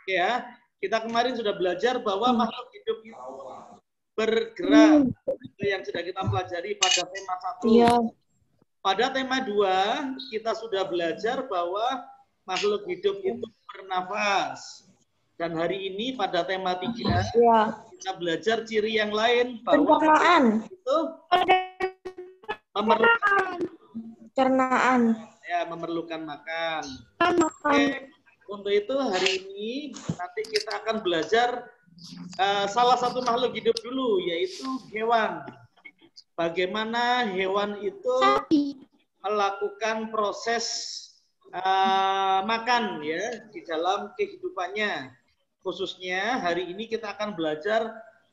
Ya, kita kemarin sudah belajar bahwa makhluk hidup itu bergerak, itu yang sudah kita pelajari pada tema 1. Iya. Pada tema 2, kita sudah belajar bahwa makhluk hidup itu bernafas. Dan hari ini pada tema 3, Iya. kita belajar ciri yang lain bahwa Pencernaan. itu memerlukan Pencernaan. ya, memerlukan makan. Oke. Untuk itu hari ini nanti kita akan belajar salah satu makhluk hidup dulu, yaitu hewan. Bagaimana hewan itu melakukan proses makan ya di dalam kehidupannya. Khususnya hari ini kita akan belajar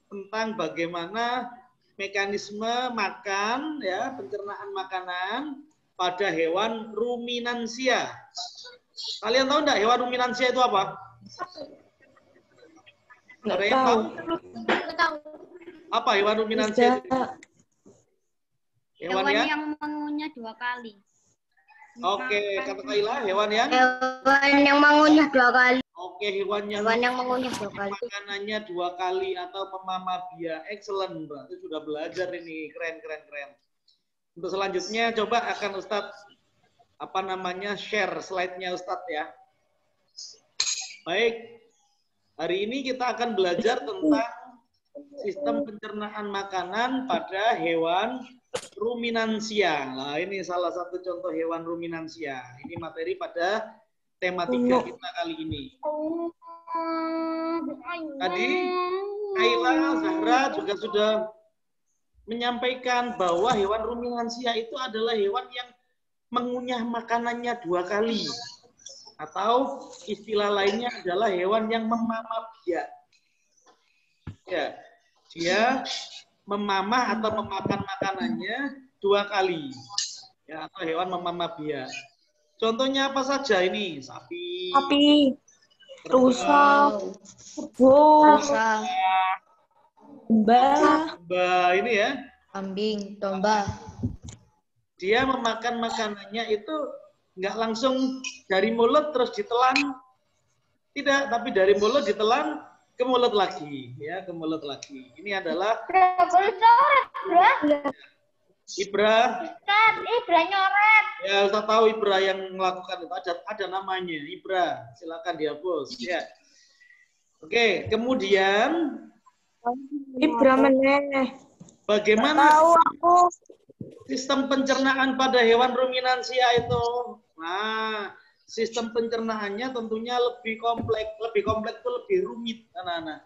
tentang bagaimana mekanisme makan ya, pencernaan makanan pada hewan ruminansia. Kalian tahu enggak hewan ruminansia itu apa? Ada yang tahu? Apa hewan ruminansia itu? Hewan yang mengunyah 2 kali. Oke, kata Kaila, hewan yang mengunyah 2 kali. Oke, hewan yang mengunyah 2 kali. Makanannya 2 kali atau pemamabia. Excellent, berarti sudah belajar ini. Keren. Untuk selanjutnya coba akan Ustadz share slide-nya Ustadz ya. Baik, hari ini kita akan belajar tentang sistem pencernaan makanan pada hewan ruminansia. Nah, ini salah satu contoh hewan ruminansia. Ini materi pada tema 3 kita kali ini. Tadi Kaila, Zahra juga sudah menyampaikan bahwa hewan ruminansia itu adalah hewan yang mengunyah makanannya 2 kali. Atau istilah lainnya adalah hewan yang memamabia. Ya, dia memamah atau memakan makanannya 2 kali. Ya, atau hewan memamabia. Contohnya apa saja ini? Sapi, rusa, kebo, domba, ini ya. Kambing, domba. Dia memakan makanannya itu nggak langsung dari mulut terus ditelan. Tidak, tapi dari mulut ditelan ke mulut lagi. Ya, ke mulut lagi. Ini adalah Ibra. Ibra nyoret. Ya, Ustaz tahu Ibra yang melakukan itu. Ada namanya, Ibra. Silakan dihapus. Ya. Oke, kemudian Ibra meneh. Bagaimana tahu aku sistem pencernaan pada hewan ruminansia itu? Nah, sistem pencernaannya tentunya lebih kompleks itu lebih rumit anak-anak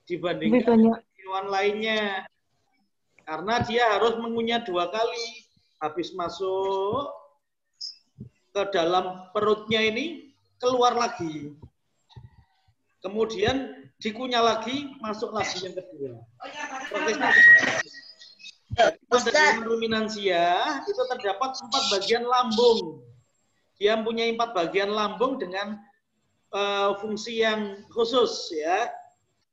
dibandingkan hewan lainnya. Karena dia harus mengunyah 2 kali. Habis masuk ke dalam perutnya ini, keluar lagi. Kemudian dikunyah lagi, masuk lagi yang kedua. Prosesnya seperti itu. Pada hewan ruminansia itu terdapat 4 bagian lambung. Dia mempunyai 4 bagian lambung dengan fungsi yang khusus ya.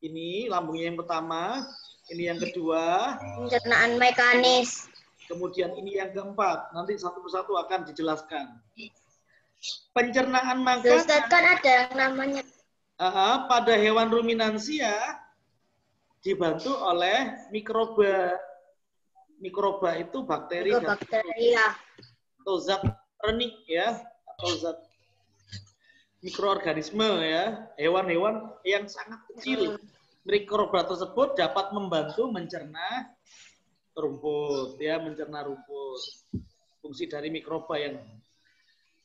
Ini lambungnya yang pertama, ini yang kedua. Pencernaan mekanis. Kemudian ini yang keempat. Nanti satu persatu akan dijelaskan. Pencernaan makanan. Ustaz, kan ada yang namanya. Pada hewan ruminansia dibantu oleh mikroba. Mikroba itu bakteri atau zat renik ya, atau zat mikroorganisme ya, hewan-hewan yang sangat kecil. Mikroba tersebut dapat membantu mencerna rumput ya, mencerna rumput. Fungsi dari mikroba yang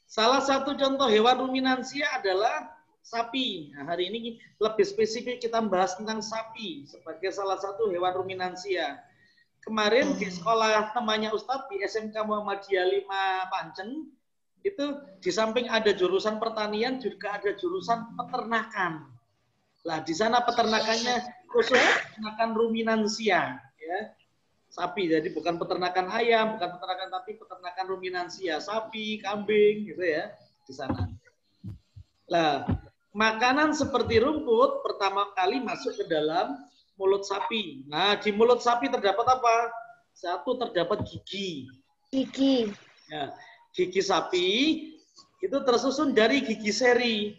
salah satu contoh hewan ruminansia adalah sapi. Nah, hari ini lebih spesifik kita bahas tentang sapi sebagai salah satu hewan ruminansia. Kemarin di sekolah temannya Ustadz di SMK Muhammadiyah 5 Pancen, itu di samping ada jurusan pertanian juga ada jurusan peternakan. Lah di sana peternakannya khusus peternakan ruminansia, ya. Sapi, jadi bukan peternakan ayam, bukan peternakan tapi peternakan ruminansia, sapi, kambing gitu ya di sana. Lah, makanan seperti rumput pertama kali masuk ke dalam mulut sapi. Nah, di mulut sapi terdapat apa? Satu, terdapat gigi. Gigi. Ya, gigi sapi itu tersusun dari gigi seri.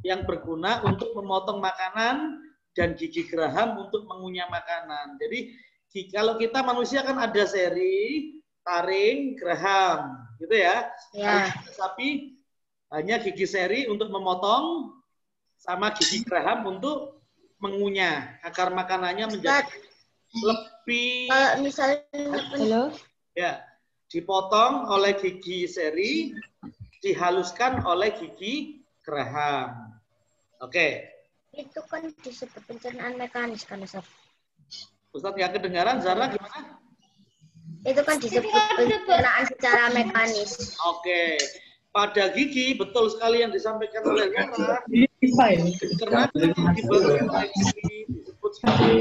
yang berguna untuk memotong makanan dan gigi geraham untuk mengunyah makanan. Jadi kalau kita manusia kan ada seri, taring, geraham, gitu ya. Ya. Kalau sapi hanya gigi seri untuk memotong sama gigi geraham untuk mengunyah agar makanannya menjadi lebih Misalnya Halo? ya, dipotong oleh gigi seri, dihaluskan oleh gigi geraham. Oke. itu kan disebut pencernaan mekanis kan Ustaz. Ustadz nggak kedengaran, Zara gimana? Itu kan disebut pencernaan secara mekanis. Oke. Pada gigi, betul sekali yang disampaikan oleh Zara. Karena dibantu oleh gigi disebut sebagai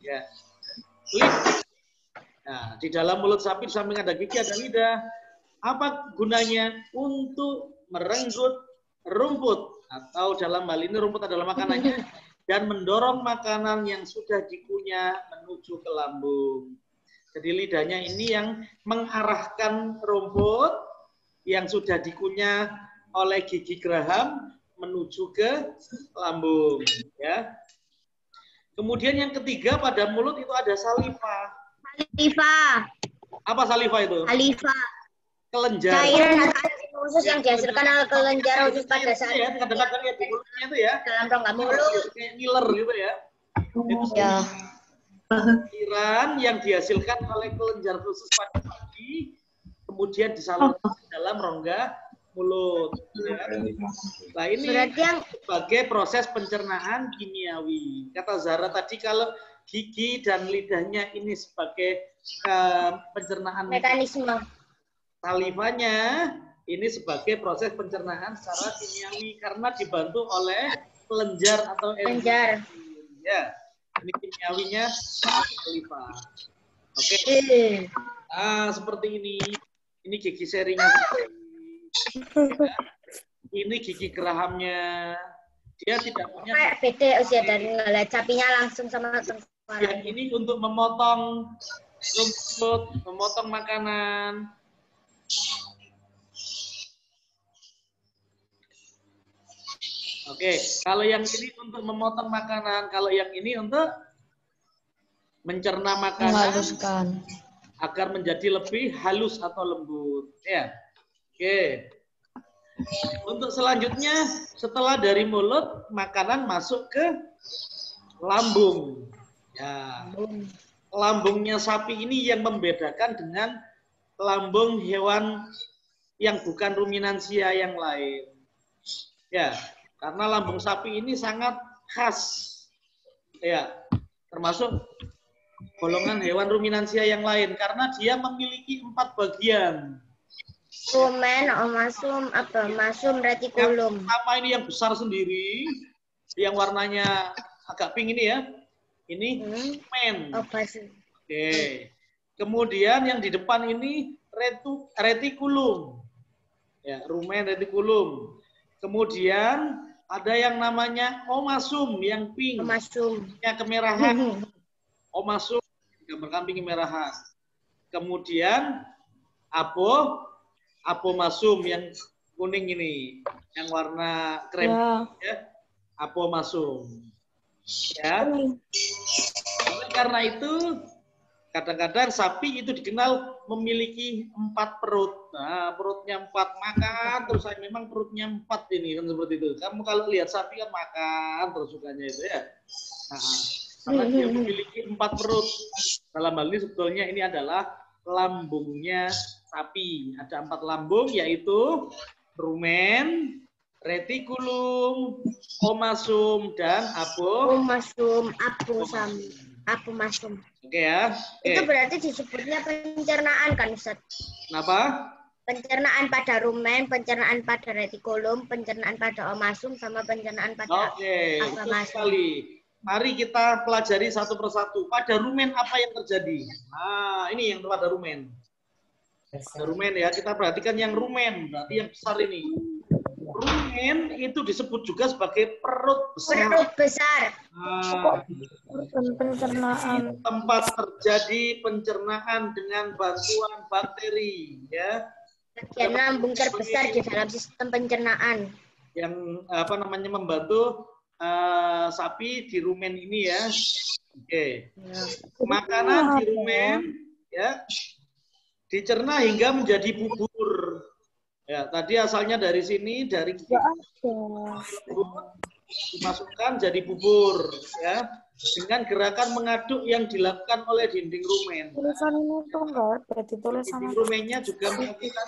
ya. Lidah. Nah, di dalam mulut sapi di samping ada gigi, ada lidah. Apa gunanya? Untuk merenggut rumput, atau dalam hal ini rumput adalah makanannya, dan mendorong makanan yang sudah dikunyah menuju ke lambung. Jadi lidahnya ini yang mengarahkan rumput yang sudah dikunyah oleh gigi geraham menuju ke lambung. Ya. Kemudian yang ketiga, pada mulut itu ada saliva. Saliva. Apa saliva itu? Saliva. Kelenjar. Cairan khusus yang dihasilkan oleh kelenjar khusus pada saat ya, kadang-kadang ya di mulutnya itu ya. dalam rongga mulut. Kayak ngiler gitu ya. Itu Ya. cairan yang dihasilkan oleh kelenjar khusus pada gigi, kemudian disalurkan ke dalam rongga mulut. Ya. Nah ini Berarti yang sebagai proses pencernaan kimiawi. Kata Zara tadi kalau gigi dan lidahnya ini sebagai pencernaan mekanisme. Salivanya ini sebagai proses pencernaan secara kimiawi karena dibantu oleh kelenjar atau Kelenjar. ya. Ini kimiawinya saliva. Oke. Nah, seperti ini. Ini gigi serinya. Ya. Ini gigi gerahamnya. Dia tidak punya. Kayak beda usia dari ngeliat sapinya langsung sama Yang ini untuk memotong rumput, memotong makanan. Oke, kalau yang ini untuk memotong makanan, kalau yang ini untuk mencerna makanan, Menghaluskan. agar menjadi lebih halus atau lembut. Ya, oke. Untuk selanjutnya, setelah dari mulut, makanan masuk ke lambung. Ya, lambungnya sapi ini yang membedakan dengan lambung hewan yang bukan ruminansia yang lain. Ya, karena lambung sapi ini sangat khas. Ya, termasuk golongan hewan ruminansia yang lain karena dia memiliki 4 bagian. rumen, omasum, abomasum, retikulum. Yang pertama ini yang besar sendiri, yang warnanya agak pink ini ya. Ini rumen. Obasum. Oke. Kemudian yang di depan ini retikulum. Ya, rumen retikulum. Kemudian ada yang namanya omasum yang pink. Omasum. Yang kemerahan. Omasum gambar kambing kemerahan. Kemudian abomasum yang kuning ini, yang warna krem ya. Abomasum. Ya. Karena itu kadang-kadang sapi itu dikenal memiliki 4 perut. Nah, perutnya 4 makan, terus memang perutnya 4 ini kan seperti itu. Kamu kalau lihat sapi kan makan terus sukanya itu ya. Nah, karena dia memiliki 4 perut. Dalam hal ini sebetulnya ini adalah lambungnya sapi. Ada 4 lambung yaitu rumen, retikulum, omasum, dan Omasum, abomasum. Oke ya. Oke. Itu berarti disebutnya pencernaan kan Ustaz? Kenapa? Pencernaan pada rumen, pencernaan pada retikulum, pencernaan pada omasum, sama pencernaan pada Oke, betul abomasum. sekali. Mari kita pelajari satu persatu. Pada rumen apa yang terjadi? Nah, ini yang pada rumen. Pada rumen ya, kita perhatikan yang rumen, berarti yang besar ini. Rumen itu disebut juga sebagai perut besar. Perut besar. Nah, Pencernaan. tempat terjadi pencernaan dengan bantuan bakteri, ya. Bagian lambung terbesar di dalam sistem pencernaan. yang apa namanya membantu sapi di rumen ini ya. Oke. Makanan di rumen ya dicerna hingga menjadi bubur. Ya, tadi asalnya dari sini dari dimasukkan jadi bubur ya dengan gerakan mengaduk yang dilakukan oleh dinding rumen. Tulisan ini tuh enggak ada ditulis sama Dinding rumennya juga melakukan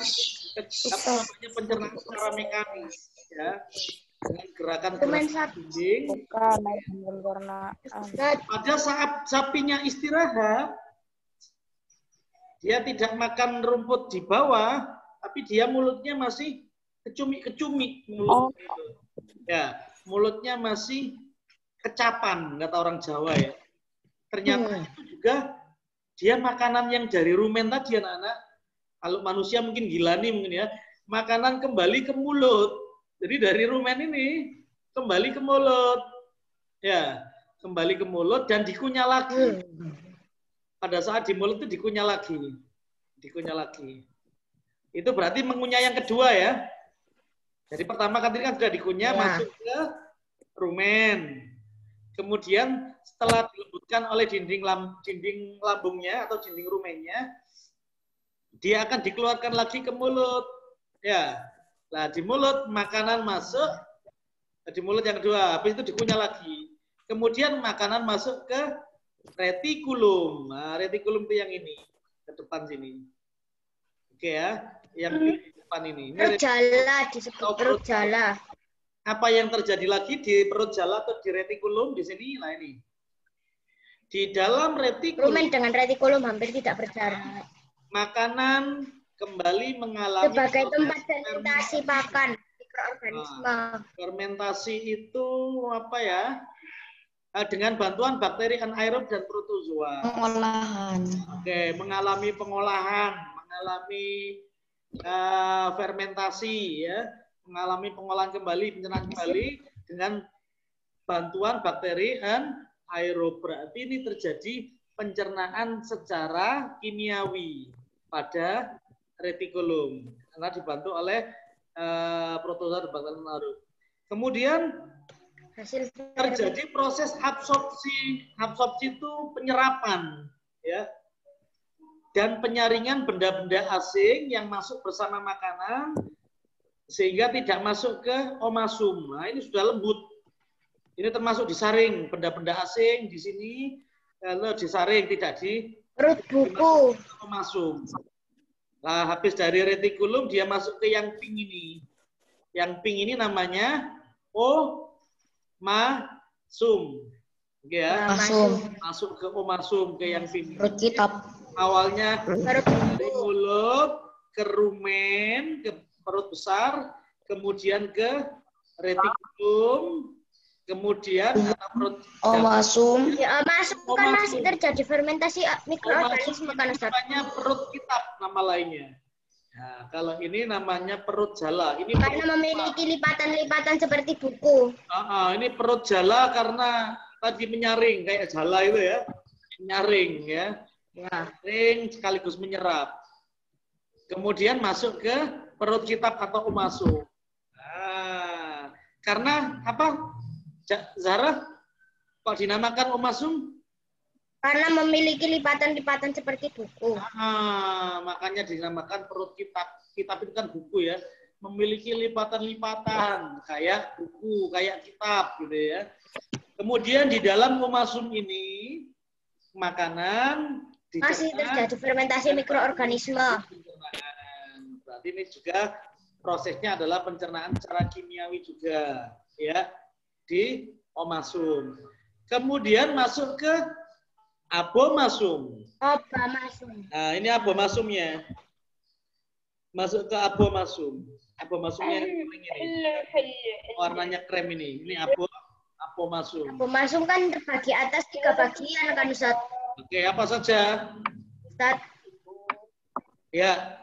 pencernaan secara mekanis ya dengan gerakan dinding. bukan pencernaan. Pada saat sapinya istirahat, dia tidak makan rumput di bawah, tapi dia mulutnya masih kecumi-kecumi mulut. Ya, mulutnya masih kecapan, kata orang Jawa ya. Ternyata itu juga dia makanan yang dari rumen tadi anak-anak. Kalau manusia mungkin gila nih mungkin ya. Makanan kembali ke mulut. Jadi dari rumen ini kembali ke mulut. Ya, kembali ke mulut dan dikunyah lagi. Pada saat di mulut itu dikunyah lagi. Dikunyah lagi. Itu berarti mengunyah yang kedua ya. Jadi pertama kan sudah dikunyah masuk ke rumen. Kemudian setelah dilembutkan oleh dinding lambungnya atau dinding rumennya, dia akan dikeluarkan lagi ke mulut. Ya, nah di mulut makanan masuk, di mulut yang kedua, habis itu dikunyah lagi. Kemudian makanan masuk ke retikulum. Nah, retikulum itu yang ini, ke depan sini. Oke ya, yang di depan ini. Perut jala disebut perut jala. Apa yang terjadi lagi di perut jala atau di retikulum di sini? Nah ini. Di dalam retikulum. Rumen dengan retikulum hampir tidak berjarak. Makanan kembali mengalami sebagai tempat fermentasi pakan mikroorganisme. Fermentasi itu apa ya? Dengan bantuan bakteri anaerob dan protozoa. Pengolahan. Oke, mengalami pengolahan, mengalami fermentasi ya. Mengalami pengolahan kembali, pencernaan kembali dengan bantuan bakteri anaerob. Berarti ini terjadi pencernaan secara kimiawi pada retikulum karena dibantu oleh protozoa dan bakteri anaerob. Kemudian terjadi proses absorpsi. Absorpsi itu penyerapan ya. Dan penyaringan benda-benda asing yang masuk bersama makanan sehingga tidak masuk ke omasum. Nah, ini sudah lembut. Ini termasuk disaring benda-benda asing di sini, kalau disaring tidak di perut buku omasum. Nah, habis dari retikulum dia masuk ke yang pink ini. Yang pink ini namanya omasum. Oke ya. Masuk ke omasum ke yang pink. Perut kitab. Awalnya dari mulut ke rumen, ke perut besar, kemudian ke retikulum, kemudian perut omasum. Ya, omasum kan masih terjadi fermentasi mikroorganisme kan Ustaz. Namanya perut kitab nama lainnya. Nah, kalau ini namanya perut jala. Ini karena memiliki lipatan-lipatan seperti buku. Ini perut jala karena tadi menyaring kayak jala itu ya. Menyaring ya. Menyaring sekaligus menyerap. Kemudian masuk ke perut kitab atau omasum. Nah, karena apa? Zahra, kok dinamakan omasum? Karena memiliki lipatan-lipatan seperti buku. Makanya dinamakan perut kitab. Kitab itu kan buku ya. Memiliki lipatan-lipatan kayak buku, kayak kitab gitu ya. Kemudian di dalam omasum ini makanan masih terjadi fermentasi mikroorganisme. Berarti ini juga prosesnya adalah pencernaan secara kimiawi juga ya di omasum. Kemudian masuk ke abomasum. Nah, ini abomasumnya. Masuk ke abomasum. Abomasumnya ini. Warnanya krem ini. Ini abomasum. Abomasum kan terbagi atas 3 bagian kan Ustaz. Oke, apa saja? Ustaz. Ya.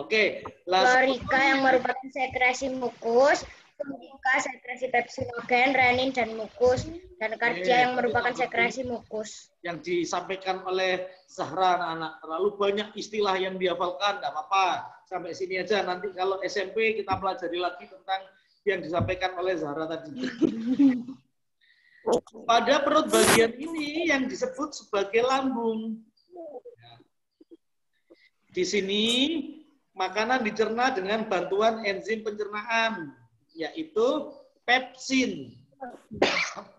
Oke. Klorika yang merupakan sekresi mukus, kemudian sekresi pepsinogen, renin dan mukus, dan kardia yang merupakan sekresi mukus. Yang disampaikan oleh Zahra anak-anak terlalu banyak istilah yang dihafalkan, nggak apa-apa. sampai sini aja. Nanti kalau SMP kita pelajari lagi tentang yang disampaikan oleh Zahra tadi. Pada perut bagian ini yang disebut sebagai lambung. Di sini makanan dicerna dengan bantuan enzim pencernaan, yaitu pepsin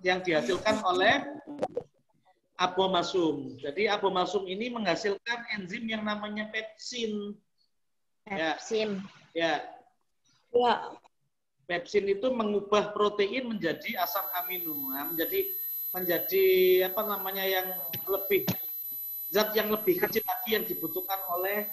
yang dihasilkan oleh abomasum. Jadi abomasum ini menghasilkan enzim yang namanya pepsin. Pepsin. Ya. Pepsin itu mengubah protein menjadi asam amino, menjadi apa namanya yang lebih zat yang lebih kecil lagi yang dibutuhkan oleh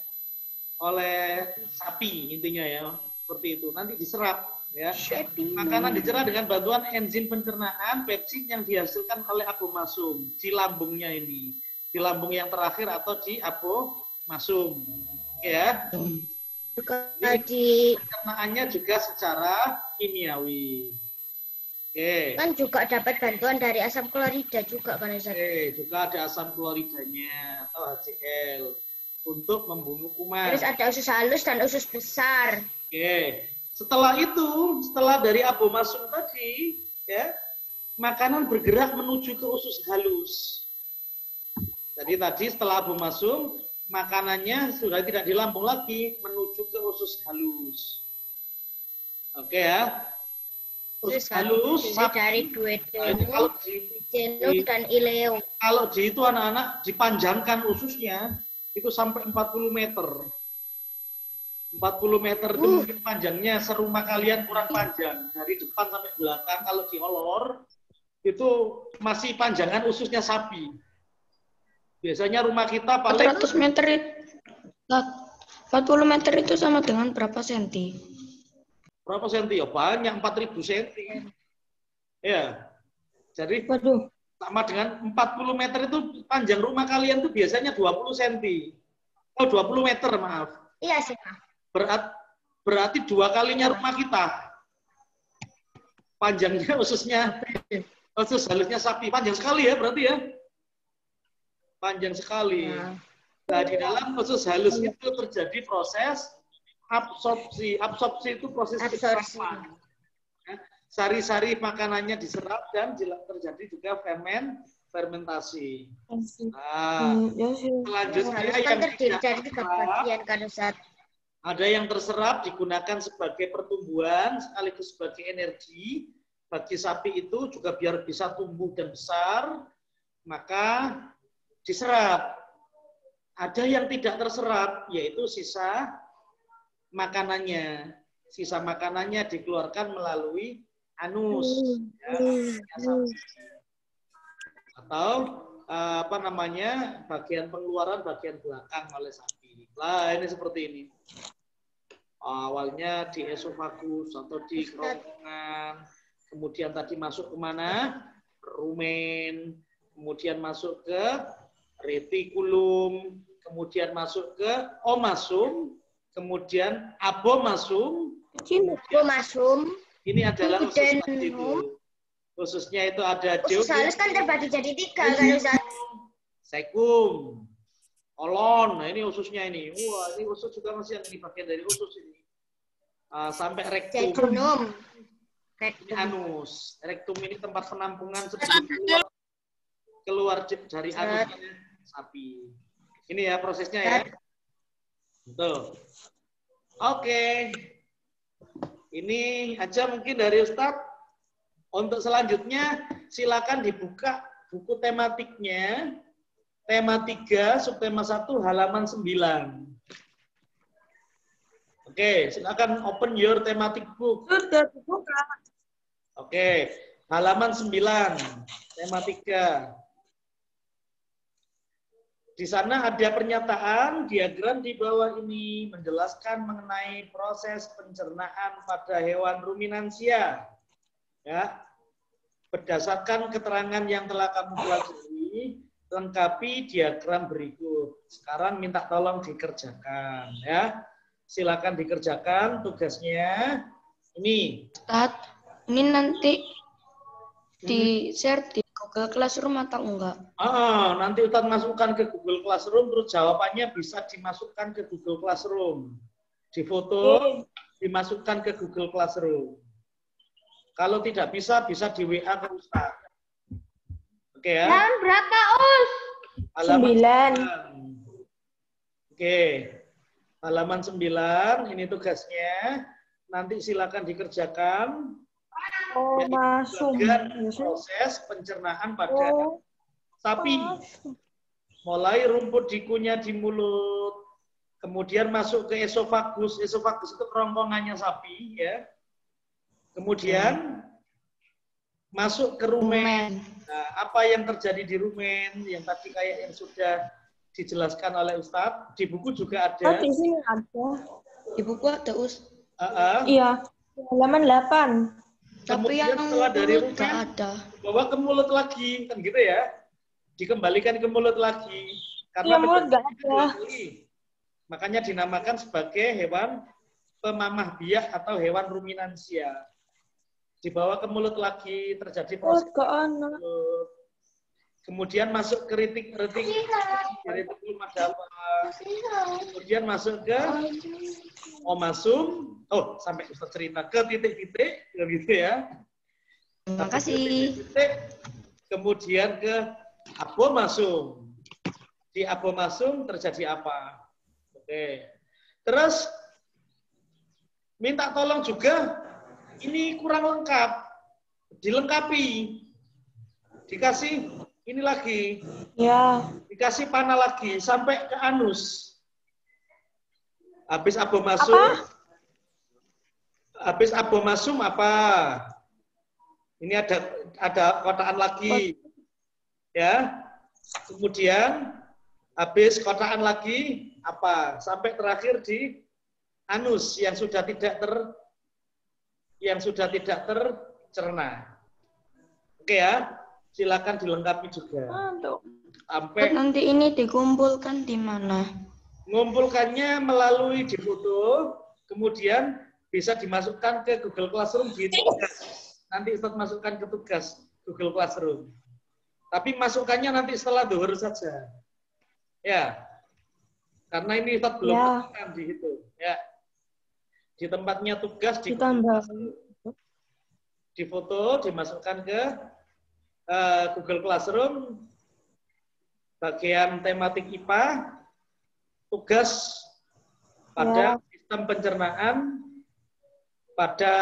sapi intinya ya, seperti itu. Nanti diserap ya. Makanan dicerna dengan bantuan enzim pencernaan pepsin yang dihasilkan oleh abomasum di lambungnya ini, di lambung yang terakhir atau di abomasum, ya. Jadi pencernaannya juga secara kimiawi. Oke. Kan juga dapat bantuan dari asam klorida juga kan Ustaz? Juga ada asam kloridanya atau HCl untuk membunuh kuman. Terus ada usus halus dan usus besar. Oke. Setelah itu, setelah dari abomasum tadi, ya, makanan bergerak menuju ke usus halus. Jadi tadi setelah abomasum, makanannya sudah tidak di lambung lagi, menuju ke usus halus. Oke ya. Usus halus dari kalau duodenum dan ileum. Kalau di itu anak-anak dipanjangkan ususnya itu sampai 40 meter. 40 meter itu mungkin panjangnya serumah kalian kurang panjang. Dari depan sampai belakang kalau diolor itu masih panjangan ususnya sapi. Biasanya rumah kita paling 400 meter itu 40 meter itu sama dengan berapa senti? Berapa senti? Ya banyak, 4.000 senti. Ya. Jadi sama dengan 40 meter itu panjang rumah kalian itu biasanya 20 senti. Oh, 20 meter, maaf. Iya sih, Berarti 2 kalinya rumah kita. Panjangnya ususnya, usus halusnya sapi. Panjang sekali ya berarti ya. Panjang sekali. Nah, di dalam usus halus itu terjadi proses absorpsi. Absorpsi itu proses penyerapan. Sari-sari makanannya diserap dan terjadi juga fermentasi. Nah, selanjutnya yang ada yang terserap digunakan sebagai pertumbuhan sekaligus sebagai energi bagi sapi itu juga biar bisa tumbuh dan besar, maka diserap. Ada yang tidak terserap, yaitu sisa makanannya. Sisa makanannya dikeluarkan melalui anus, ya, atau apa namanya bagian pengeluaran bagian belakang oleh sapi. Lah ini seperti ini. Awalnya di esofagus atau di kerongkongan, kemudian tadi masuk kemana? Rumen, kemudian masuk ke retikulum, kemudian masuk ke omasum, kemudian abomasum. Ini adalah usus itu. Khususnya itu ada usus halus kan terbagi jadi 3 kan Ustaz? Sekum, kolon. Nah ini ususnya ini. Wah ini usus juga masih yang ini bagian dari usus ini. Sampai rektum. Ini anus. Rektum ini tempat penampungan sebelum keluar dari anusnya sapi. Ini ya prosesnya ya. Betul. Oke. Ini aja mungkin dari Ustadz. Untuk selanjutnya silakan dibuka buku tematiknya. Tema 3, subtema 1, halaman 9. Oke, silakan open your thematic book. Sudah dibuka. Oke, halaman 9, tema 3. Di sana ada pernyataan diagram di bawah ini menjelaskan mengenai proses pencernaan pada hewan ruminansia. Ya. Berdasarkan keterangan yang telah kamu pelajari, lengkapi diagram berikut. Sekarang minta tolong dikerjakan ya. Silakan dikerjakan tugasnya. Ini. Ustaz, ini nanti di-share di Google Classroom atau enggak? Nanti Ustadz masukkan ke Google Classroom, terus jawabannya bisa dimasukkan ke Google Classroom. difoto, dimasukkan ke Google Classroom. Kalau tidak bisa di WA ke Ustaz. Oke ya. Dan berapa, Us? Halaman 9. Oke. Halaman 9, ini tugasnya. Nanti silakan dikerjakan. Bagian proses pencernaan pada sapi. Mulai rumput dikunyah di mulut, kemudian masuk ke esofagus. Esofagus itu kerongkongannya sapi, ya. Kemudian masuk ke rumen. Nah, apa yang terjadi di rumen? Yang tadi kayak yang sudah dijelaskan oleh Ustadz. Di buku juga ada. Di sini ada. Di buku ada, Us. Iya, halaman 8. Tapi Kemudian yang setelah dari mulut rumen, nggak ada. bawa ke mulut lagi, kan gitu ya. Dikembalikan ke mulut lagi. Karena mulut nggak ada. Makanya dinamakan sebagai hewan pemamah biak atau hewan ruminansia. Dibawa ke mulut lagi, terjadi proses mulut. Kemudian masuk ke retikulum ada apa? Kemudian masuk ke omasum. Oh, sampai Ustaz cerita ke titik-titik, gitu ya. Terima kasih. Titik, kemudian ke abomasum. Di abomasum terjadi apa? Oke. Terus minta tolong juga, ini kurang lengkap, dilengkapi, dikasih ini lagi, Ya. dikasih panah lagi sampai ke anus. Habis abomasum, habis abomasum apa? Ini ada kotaan lagi, ya. Kemudian habis kotaan lagi apa? Sampai terakhir di anus yang sudah tidak tercerna. Oke ya, silakan dilengkapi juga. Sampai Nanti ini dikumpulkan di mana? mengumpulkannya melalui difoto, kemudian bisa dimasukkan ke Google Classroom di tugas. Nanti Ustaz masukkan ke tugas Google Classroom. Tapi masukkannya nanti setelah zuhur saja. Ya. Karena ini Ustaz belum masukkan di itu, ya. Di tempatnya tugas Ditambah. di foto, dimasukkan ke Google Classroom, bagian tematik IPA, tugas pada sistem pencernaan pada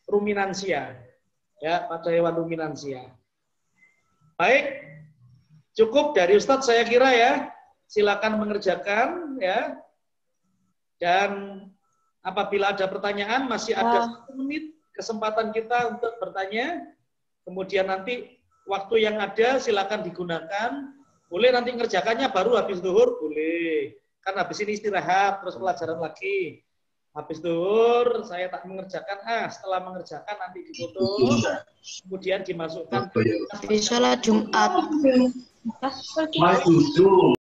ruminansia, ya, pada hewan ruminansia. Baik, cukup dari Ustadz saya kira ya. Silakan mengerjakan ya. Dan apabila ada pertanyaan, masih ada 1 menit kesempatan kita untuk bertanya. Kemudian nanti waktu yang ada silakan digunakan. Boleh nanti ngerjakannya baru habis zuhur, boleh. Kan habis ini istirahat, terus pelajaran lagi. Habis zuhur saya tak mengerjakan, setelah mengerjakan nanti difoto, kemudian dimasukkan ke Habis sholat Jumat.